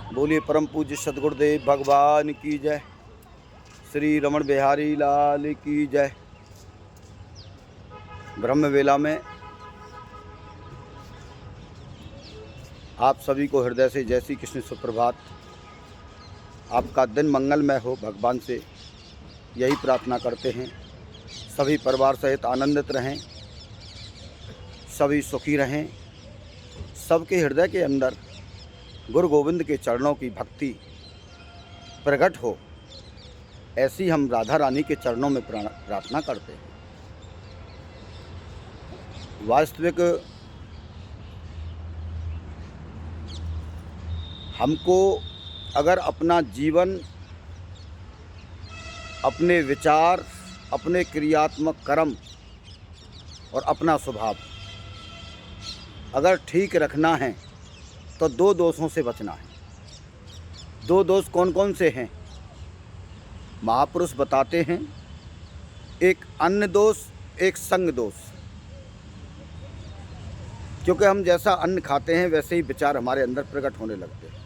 बोलिए परम पूज्य सदगुरुदेव भगवान की जय। श्री रमण बिहारी लाल की जय। ब्रह्म वेला में आप सभी को हृदय से जय श्री कृष्ण सुप्रभात। आपका दिन मंगलमय हो, भगवान से यही प्रार्थना करते हैं। सभी परिवार सहित आनंदित रहें, सभी सुखी रहें, सबके हृदय के अंदर गुरु गोविंद के चरणों की भक्ति प्रकट हो, ऐसी हम राधा रानी के चरणों में प्रार्थना करते हैं। वास्तविक हमको अगर अपना जीवन, अपने विचार, अपने क्रियात्मक कर्म और अपना स्वभाव अगर ठीक रखना है तो दो दोषों से बचना है। दो दोष कौन कौन से हैं? महापुरुष बताते हैं, एक अन्न दोष, एक संग दोष। क्योंकि हम जैसा अन्न खाते हैं वैसे ही विचार हमारे अंदर प्रकट होने लगते हैं।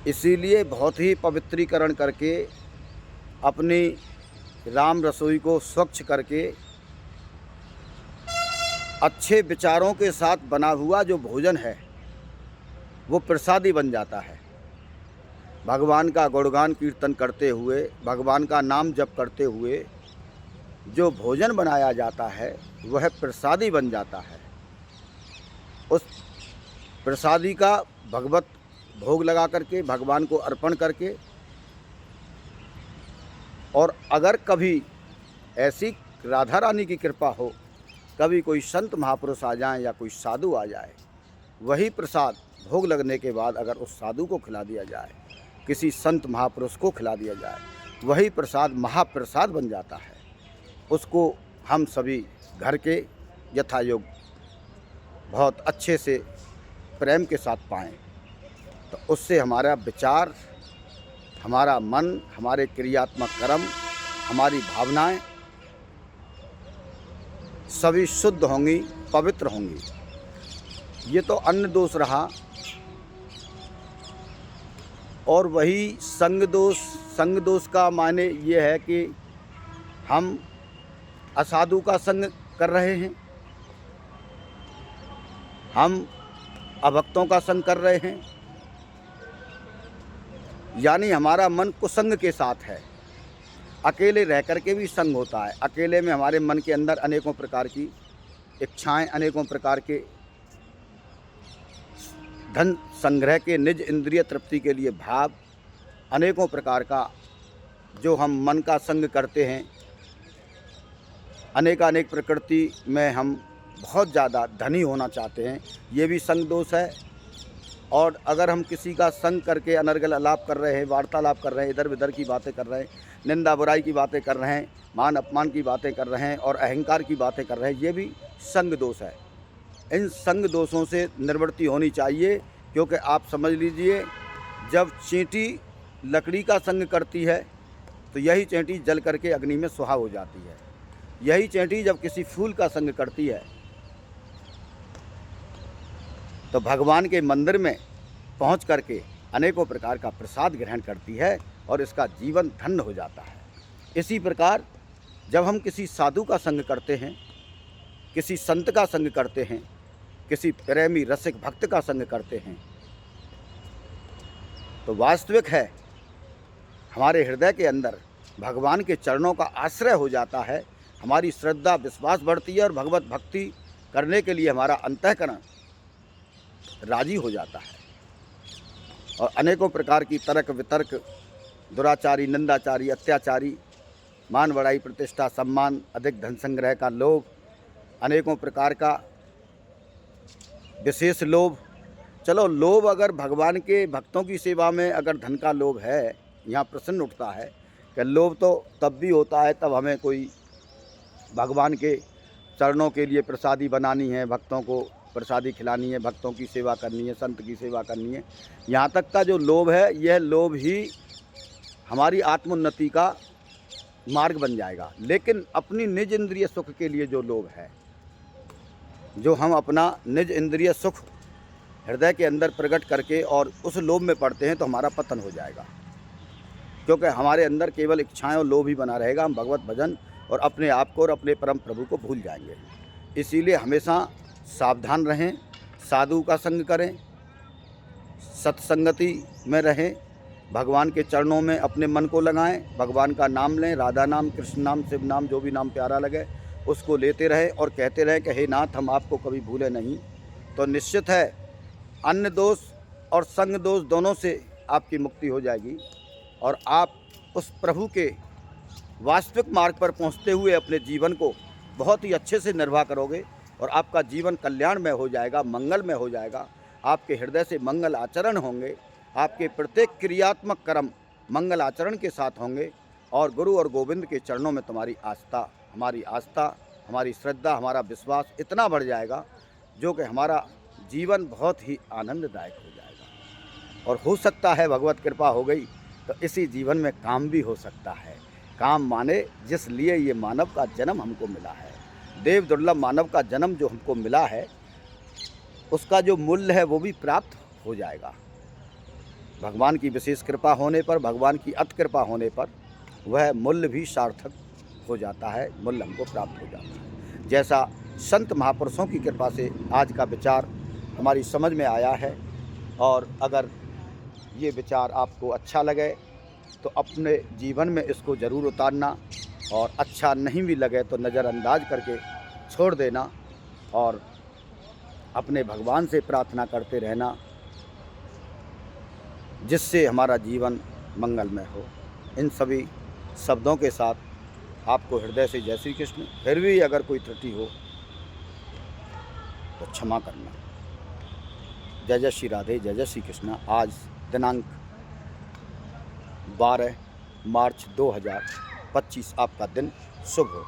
इसीलिए बहुत ही पवित्रीकरण करके अपनी राम रसोई को स्वच्छ करके अच्छे विचारों के साथ बना हुआ जो भोजन है वो प्रसादी बन जाता है। भगवान का गुणगान कीर्तन करते हुए, भगवान का नाम जप करते हुए जो भोजन बनाया जाता है वह प्रसादी बन जाता है। उस प्रसादी का भगवत भोग लगा करके, भगवान को अर्पण करके, और अगर कभी ऐसी राधा रानी की कृपा हो, कभी कोई संत महापुरुष आ जाएं या कोई साधु आ जाए, वही प्रसाद भोग लगने के बाद अगर उस साधु को खिला दिया जाए, किसी संत महापुरुष को खिला दिया जाए, वही प्रसाद महाप्रसाद बन जाता है। उसको हम सभी घर के यथायोग बहुत अच्छे से प्रेम के साथ पाएँ, तो उससे हमारा विचार, हमारा मन, हमारे क्रियात्मक कर्म, हमारी भावनाएं सभी शुद्ध होंगी, पवित्र होंगी। ये तो अन्न दोष रहा। और वही संग दोष। संग दोष का माने ये है कि हम असाधु का संग कर रहे हैं, हम अभक्तों का संग कर रहे हैं, यानी हमारा मन कुसंग के साथ है। अकेले रह कर के भी संग होता है। अकेले में हमारे मन के अंदर अनेकों प्रकार की इच्छाएं, अनेकों प्रकार के धन संग्रह के, निज इंद्रिय तृप्ति के लिए भाव, अनेकों प्रकार का जो हम मन का संग करते हैं। अनेकानेक प्रकृति में हम बहुत ज़्यादा धनी होना चाहते हैं, ये भी संग दोष है। और अगर हम किसी का संग करके अनर्गल आलाप कर रहे हैं, वार्तालाप कर रहे हैं, इधर उधर की बातें कर रहे हैं, निंदा बुराई की बातें कर रहे हैं, मान अपमान की बातें कर रहे हैं और अहंकार की बातें कर रहे हैं, ये भी संग दोष है। इन संग दोषों से निवृत्ति होनी चाहिए। क्योंकि आप समझ लीजिए, जब चींटी लकड़ी का संग करती है तो यही चींटी जल करके अग्नि में सुहा हो जाती है। यही चींटी जब किसी फूल का संग करती है तो भगवान के मंदिर में पहुंच करके अनेकों प्रकार का प्रसाद ग्रहण करती है और इसका जीवन धन्य हो जाता है। इसी प्रकार जब हम किसी साधु का संग करते हैं, किसी संत का संग करते हैं, किसी प्रेमी रसिक भक्त का संग करते हैं, तो वास्तविक है हमारे हृदय के अंदर भगवान के चरणों का आश्रय हो जाता है। हमारी श्रद्धा विश्वास बढ़ती है और भगवत भक्ति करने के लिए हमारा अंतःकरण राजी हो जाता है। और अनेकों प्रकार की तर्क वितर्क, दुराचारी, निंदाचारी, अत्याचारी, मान बढ़ाई, प्रतिष्ठा, सम्मान, अधिक धन संग्रह का लोभ, अनेकों प्रकार का विशेष लोभ। चलो, लोभ अगर भगवान के भक्तों की सेवा में अगर धन का लोभ है, यहाँ प्रश्न उठता है कि लोभ तो तब भी होता है तब हमें कोई भगवान के चरणों के लिए प्रसादी बनानी है, भक्तों को प्रसादी खिलानी है, भक्तों की सेवा करनी है, संत की सेवा करनी है। यहाँ तक का जो लोभ है, यह लोभ ही हमारी आत्मोन्नति का मार्ग बन जाएगा। लेकिन अपनी निज इंद्रिय सुख के लिए जो लोभ है, जो हम अपना निज इंद्रिय सुख हृदय के अंदर प्रकट करके और उस लोभ में पड़ते हैं तो हमारा पतन हो जाएगा, क्योंकि हमारे अंदर केवल इच्छाएं और लोभ ही बना रहेगा। हम भगवत भजन और अपने आप को और अपने परम प्रभु को भूल जाएंगे। इसीलिए हमेशा सावधान रहें, साधु का संग करें, सत्संगति में रहें, भगवान के चरणों में अपने मन को लगाएं, भगवान का नाम लें, राधा नाम, कृष्ण नाम, शिव नाम, जो भी नाम प्यारा लगे उसको लेते रहें और कहते रहें कि हे नाथ, हम आपको कभी भूले नहीं। तो निश्चित है अन्य दोष और संग दोष दोनों से आपकी मुक्ति हो जाएगी और आप उस प्रभु के वास्तविक मार्ग पर पहुंचते हुए अपने जीवन को बहुत ही अच्छे से निर्वाह करोगे और आपका जीवन कल्याणमय हो जाएगा, मंगलमय हो जाएगा। आपके हृदय से मंगल आचरण होंगे, आपके प्रत्येक क्रियात्मक कर्म मंगल आचरण के साथ होंगे और गुरु और गोविंद के चरणों में तुम्हारी आस्था, हमारी श्रद्धा, हमारा विश्वास इतना बढ़ जाएगा जो कि हमारा जीवन बहुत ही आनंददायक हो जाएगा। और हो सकता है भगवत कृपा हो गई तो इसी जीवन में काम भी हो सकता है। काम माने जिस लिए ये मानव का जन्म हमको मिला है, देव दुर्लभ मानव का जन्म जो हमको मिला है, उसका जो मूल्य है वो भी प्राप्त हो जाएगा। भगवान की विशेष कृपा होने पर, भगवान की अति कृपा होने पर वह मूल्य भी सार्थक हो जाता है, मूल्य हमको प्राप्त हो जाता है। जैसा संत महापुरुषों की कृपा से आज का विचार हमारी समझ में आया है, और अगर ये विचार आपको अच्छा लगे तो अपने जीवन में इसको ज़रूर उतारना, और अच्छा नहीं भी लगे तो नज़रअंदाज करके छोड़ देना और अपने भगवान से प्रार्थना करते रहना, जिससे हमारा जीवन मंगलमय हो। इन सभी शब्दों के साथ आपको हृदय से जय श्री कृष्ण। फिर भी अगर कोई त्रुटि हो तो क्षमा करना। जय जय श्री राधे, जय जय श्री कृष्ण। आज दिनांक 12 मार्च 2025 आपका दिन शुभ हो।